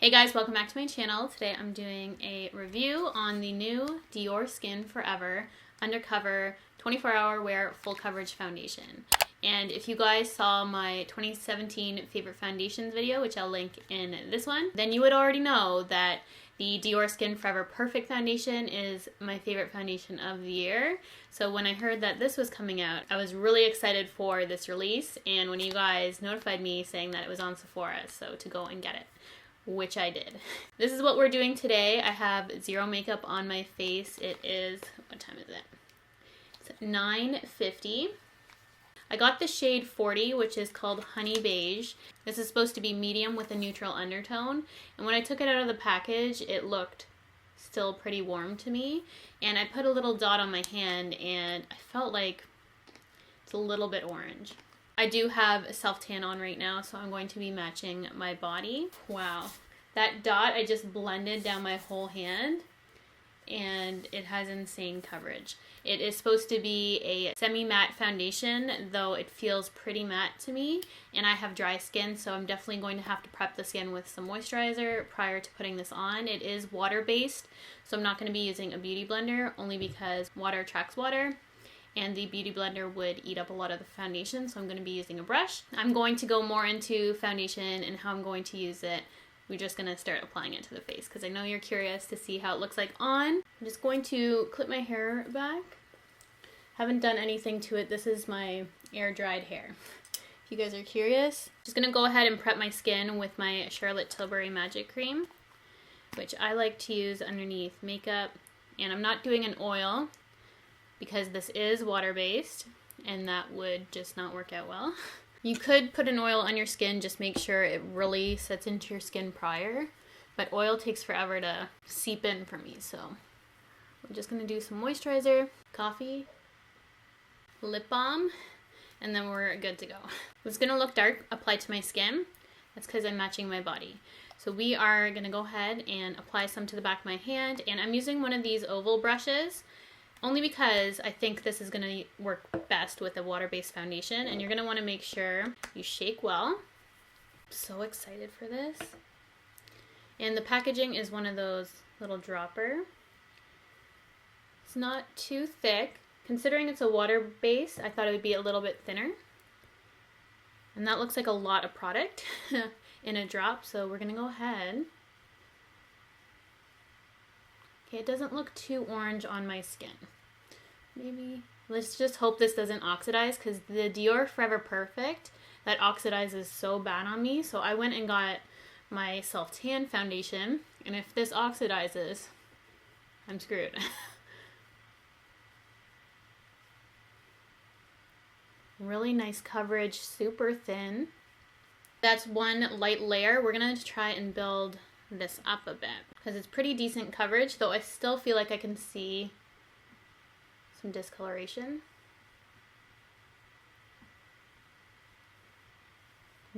Hey guys, welcome back to my channel. Today I'm doing a review on the new Dior Forever Undercover 24-Hour Wear Full Coverage Foundation. And if you guys saw my 2017 favorite foundations video, which I'll link in this one, then you would already know that the Dior Forever Perfect Foundation is my favorite foundation of the year. So when I heard that this was coming out, I was really excited for this release, and when you guys notified me saying that it was on Sephora, so to go and get it, which I did. This is what we're doing today. I have zero makeup on my face. It is, what time is it? It's 9:50. I got the shade 40, which is called Honey Beige. This is supposed to be medium with a neutral undertone. And when I took it out of the package, it looked still pretty warm to me. And I put a little dot on my hand and I felt like it's a little bit orange. I do have a self-tan on right now, so I'm going to be matching my body. Wow. That dot, I just blended down my whole hand, and it has insane coverage. It is supposed to be a semi-matte foundation, though it feels pretty matte to me, and I have dry skin, so I'm definitely going to have to prep the skin with some moisturizer prior to putting this on. It is water-based, so I'm not going to be using a beauty blender, only because water attracts water, and the beauty blender would eat up a lot of the foundation, so I'm going to be using a brush. I'm going to go more into foundation and how I'm going to use it. We're just going to start applying it to the face because I know you're curious to see how it looks like on. I'm just going to clip my hair back. Haven't done anything to it. This is my air dried hair. If you guys are curious, just going to go ahead and prep my skin with my Charlotte Tilbury Magic Cream, which I like to use underneath makeup. And I'm not doing an oil because this is water-based, and that would just not work out well. You could put an oil on your skin, just make sure it really sets into your skin prior, but oil takes forever to seep in for me, so I'm just going to do some moisturizer, coffee, lip balm, and then we're good to go. It's going to look dark applied to my skin. That's because I'm matching my body. So we are going to go ahead and apply some to the back of my hand, and I'm using one of these oval brushes, only because I think this is going to work best with a water-based foundation, and you're going to want to make sure you shake well. I'm so excited for this. And the packaging is one of those little dropper. It's not too thick. Considering it's a water base, I thought it would be a little bit thinner. And that looks like a lot of product in a drop, so we're going to go ahead. Okay, it doesn't look too orange on my skin. Maybe, let's just hope this doesn't oxidize, because the Dior Forever Perfect, that oxidizes so bad on me. So I went and got my self-tan foundation, and if this oxidizes, I'm screwed. Really nice coverage, super thin. That's one light layer. We're going to try and build this up a bit because it's pretty decent coverage, though I still feel like I can see some discoloration.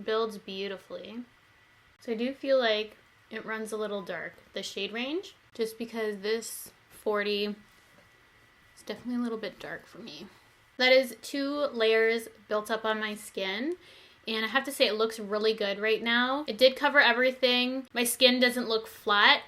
Builds beautifully. So I do feel like it runs a little dark, the shade range, just because this 40 is definitely a little bit dark for me. That is 2 layers built up on my skin. And I have to say it looks really good right now. It did cover everything. My skin doesn't look flat.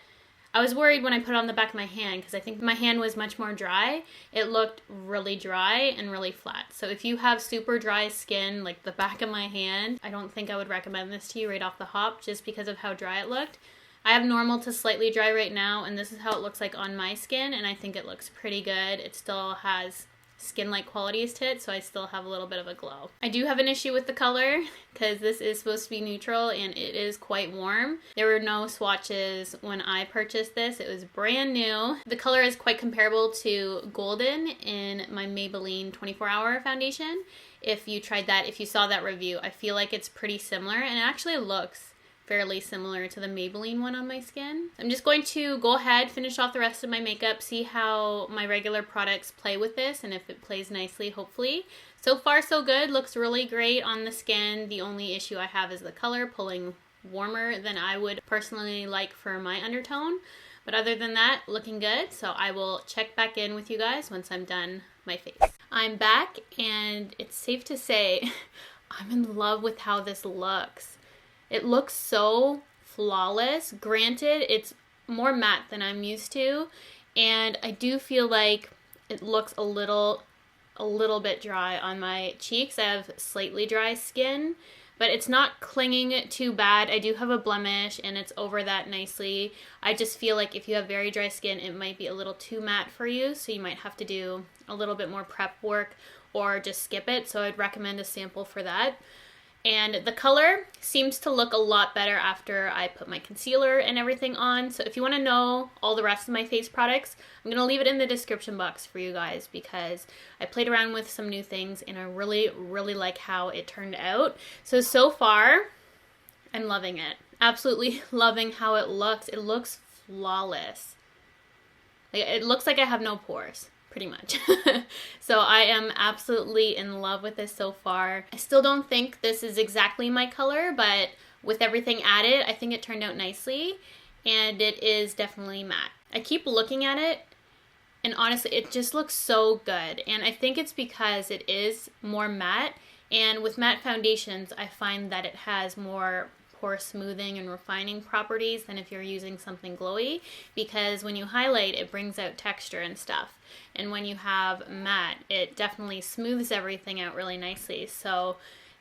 I was worried when I put it on the back of my hand because I think my hand was much more dry. It looked really dry and really flat. So if you have super dry skin, like the back of my hand, I don't think I would recommend this to you right off the hop just because of how dry it looked. I have normal to slightly dry right now, and this is how it looks like on my skin, and I think it looks pretty good. It still has skin-like qualities to it, so I still have a little bit of a glow. I do have an issue with the color because this is supposed to be neutral and it is quite warm. There were no swatches when I purchased this. It was brand new. The color is quite comparable to Golden in my Maybelline 24-Hour foundation. If you tried that, if you saw that review, I feel like it's pretty similar, and it actually looks fairly similar to the Maybelline one on my skin. I'm just going to go ahead, finish off the rest of my makeup, see how my regular products play with this, and if it plays nicely, hopefully. So far, so good. Looks really great on the skin. The only issue I have is the color pulling warmer than I would personally like for my undertone. But other than that, looking good. So I will check back in with you guys once I'm done my face. I'm back, and it's safe to say I'm in love with how this looks. It looks so flawless. Granted, it's more matte than I'm used to, and I do feel like it looks a little bit dry on my cheeks. I have slightly dry skin, but it's not clinging too bad. I do have a blemish and it's over that nicely. I just feel like if you have very dry skin, it might be a little too matte for you, so you might have to do a little bit more prep work or just skip it. So I'd recommend a sample for that. And the color seems to look a lot better after I put my concealer and everything on. So if you want to know all the rest of my face products, I'm going to leave it in the description box for you guys, because I played around with some new things and I really like how it turned out. So far, I'm loving it. Absolutely loving how it looks. It looks flawless. Like, it looks like I have no pores. Pretty much. So I am absolutely in love with this so far. I still don't think this is exactly my color, but with everything added, I think it turned out nicely, and it is definitely matte. I keep looking at it, and honestly, it just looks so good, and I think it's because it is more matte, and with matte foundations, I find that it has more pore smoothing and refining properties than if you're using something glowy, because when you highlight, it brings out texture and stuff, and when you have matte, it definitely smooths everything out really nicely. So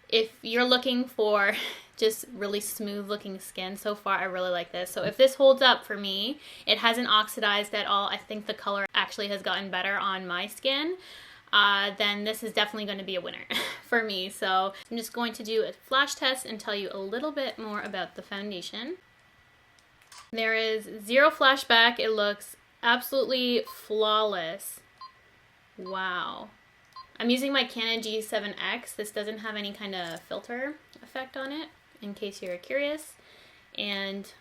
if you're looking for just really smooth looking skin, so far I really like this. So if this holds up for me, it hasn't oxidized at all. I think the color actually has gotten better on my skin. Then this is definitely going to be a winner for me. So I'm just going to do a flash test and tell you a little bit more about the foundation. There is zero flashback. It looks absolutely flawless. Wow. I'm using my Canon G7X. This doesn't have any kind of filter effect on it, in case you're curious. And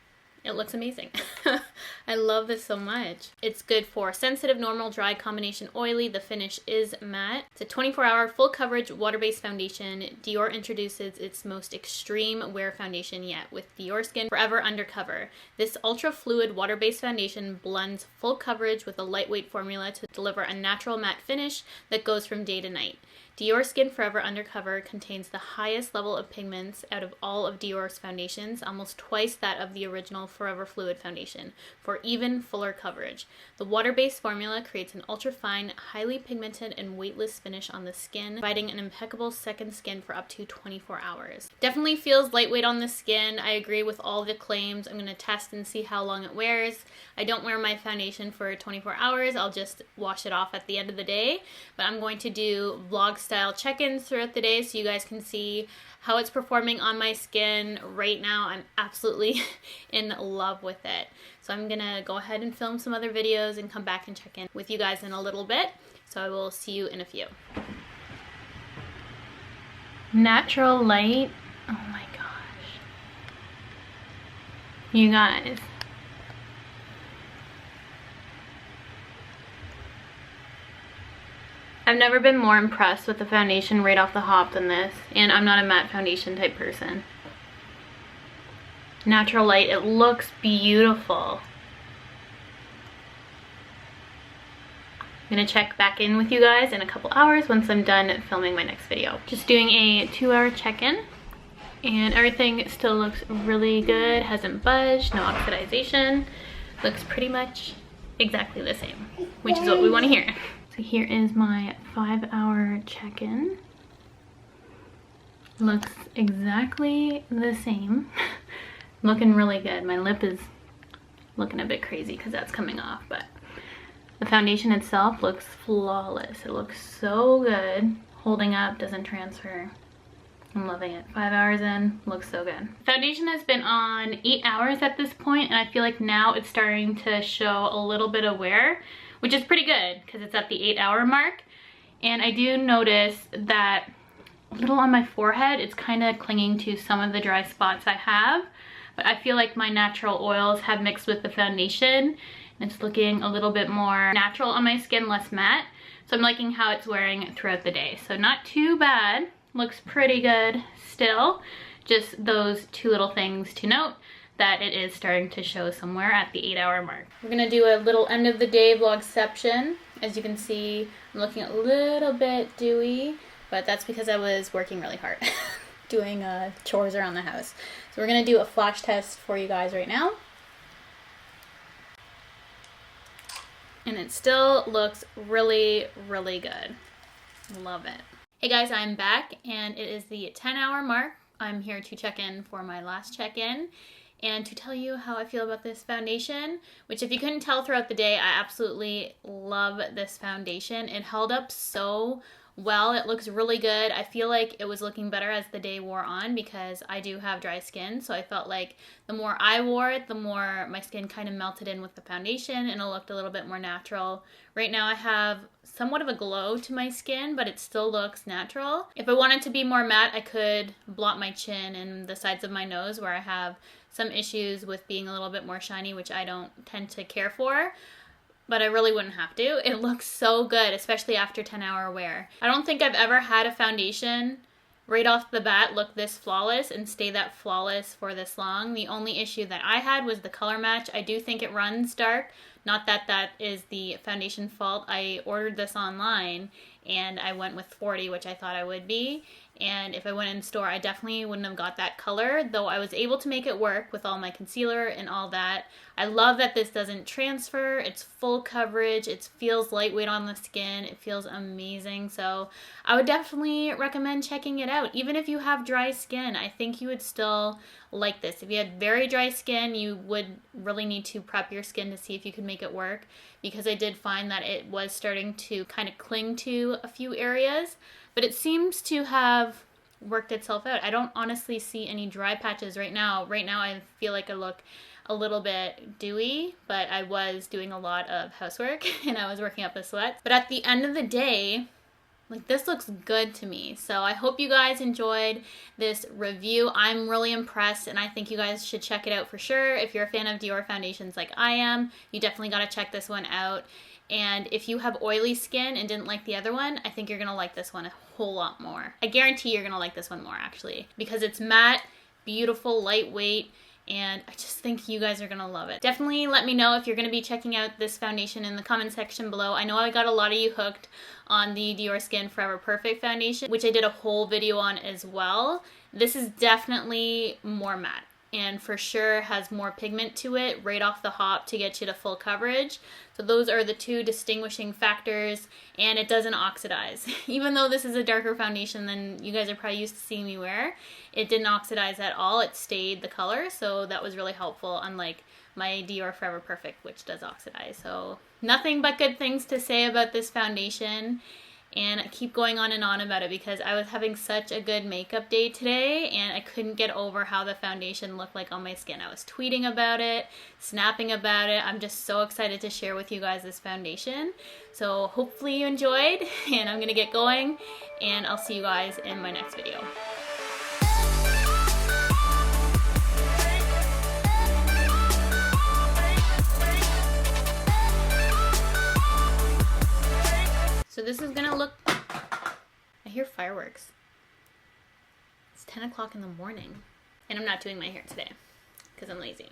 it looks amazing. I love this so much. It's good for sensitive, normal, dry, combination, oily. The finish is matte. It's a 24-hour full coverage water-based foundation. Dior introduces its most extreme wear foundation yet with Dior Skin Forever Undercover. This ultra-fluid water-based foundation blends full coverage with a lightweight formula to deliver a natural matte finish that goes from day to night. Dior Skin Forever Undercover contains the highest level of pigments out of all of Dior's foundations, almost twice that of the original Forever Fluid foundation, for even fuller coverage. The water-based formula creates an ultra-fine, highly pigmented, and weightless finish on the skin, providing an impeccable second skin for up to 24 hours. Definitely feels lightweight on the skin. I agree with all the claims. I'm going to test and see how long it wears. I don't wear my foundation for 24 hours. I'll just wash it off at the end of the day, but I'm going to do vlog style check-ins throughout the day so you guys can see how it's performing on my skin. Right now, I'm absolutely in love with it. So I'm gonna go ahead and film some other videos and come back and check in with you guys in a little bit. So I will see you in a few. Natural light. Oh my gosh. You guys. I've never been more impressed with the foundation right off the hop than this, and I'm not a matte foundation type person. Natural light, it looks beautiful. I'm gonna check back in with you guys in a couple hours once I'm done filming my next video. Just doing a 2-hour check-in, and everything still looks really good, hasn't budged, no oxidization. Looks pretty much exactly the same, which is what we want to hear. So here is my 5-hour check-in. Looks exactly the same. Looking really good. My lip is looking a bit crazy because that's coming off, but the foundation itself looks flawless. It looks so good. Holding up, doesn't transfer. I'm loving it. 5 hours in, looks so good. Foundation has been on 8 hours at this point, and I feel like now it's starting to show a little bit of wear, which is pretty good because it's at the 8-hour mark. And I do notice that a little on my forehead, it's kind of clinging to some of the dry spots I have, but I feel like my natural oils have mixed with the foundation, and it's looking a little bit more natural on my skin, less matte. So I'm liking how it's wearing throughout the day. So not too bad, looks pretty good still. Just those two little things to note, that it is starting to show somewhere at the 8-hour mark. We're gonna do a little end of the day vlogception. As you can see, I'm looking a little bit dewy, but that's because I was working really hard doing chores around the house. So we're going to do a flash test for you guys right now. And it still looks really, really good. Love it. Hey guys, I'm back and it is the 10-hour mark. I'm here to check in for my last check-in and to tell you how I feel about this foundation, which if you couldn't tell throughout the day, I absolutely love this foundation. It held up so well. It looks really good. I feel like it was looking better as the day wore on because I do have dry skin, so I felt like the more I wore it, the more my skin kind of melted in with the foundation and it looked a little bit more natural. Right now I have somewhat of a glow to my skin, but it still looks natural. If I wanted to be more matte, I could blot my chin and the sides of my nose where I have some issues with being a little bit more shiny, which I don't tend to care for. But I really wouldn't have to. It looks so good, especially after 10-hour wear. I don't think I've ever had a foundation right off the bat look this flawless and stay that flawless for this long. The only issue that I had was the color match. I do think it runs dark. Not that that is the foundation fault. I ordered this online and I went with 40, which I thought I would be. And if I went in store, I definitely wouldn't have got that color, though I was able to make it work with all my concealer and all that. I love that this doesn't transfer. It's full coverage. It feels lightweight on the skin. It feels amazing. So I would definitely recommend checking it out. Even if you have dry skin, I think you would still like this. If you had very dry skin, you would really need to prep your skin to see if you could make it work, because I did find that it was starting to kind of cling to a few areas. But it seems to have worked itself out. I don't honestly see any dry patches right now. Right now I feel like I look a little bit dewy, but I was doing a lot of housework and I was working up a sweat. But at the end of the day, like, this looks good to me. So I hope you guys enjoyed this review. I'm really impressed and I think you guys should check it out for sure. If you're a fan of Dior foundations like I am, you definitely got to check this one out. And if you have oily skin and didn't like the other one, I think you're going to like this one a whole lot more. I guarantee you're going to like this one more, actually, because it's matte, beautiful, lightweight, and I just think you guys are going to love it. Definitely let me know if you're going to be checking out this foundation in the comment section below. I know I got a lot of you hooked on the Dior Skin Forever Perfect foundation, which I did a whole video on as well. This is definitely more matte, and for sure has more pigment to it right off the hop to get you to full coverage. So those are the two distinguishing factors, and it doesn't oxidize. Even though this is a darker foundation than you guys are probably used to seeing me wear, it didn't oxidize at all. It stayed the color, so that was really helpful, unlike my Dior Forever Perfect, which does oxidize. So nothing but good things to say about this foundation. And I keep going on and on about it because I was having such a good makeup day today and I couldn't get over how the foundation looked like on my skin. I was tweeting about it, snapping about it. I'm just so excited to share with you guys this foundation. So hopefully you enjoyed, and I'm gonna get going and I'll see you guys in my next video. So this is gonna look, I hear fireworks. It's 10 o'clock in the morning and I'm not doing my hair today because I'm lazy.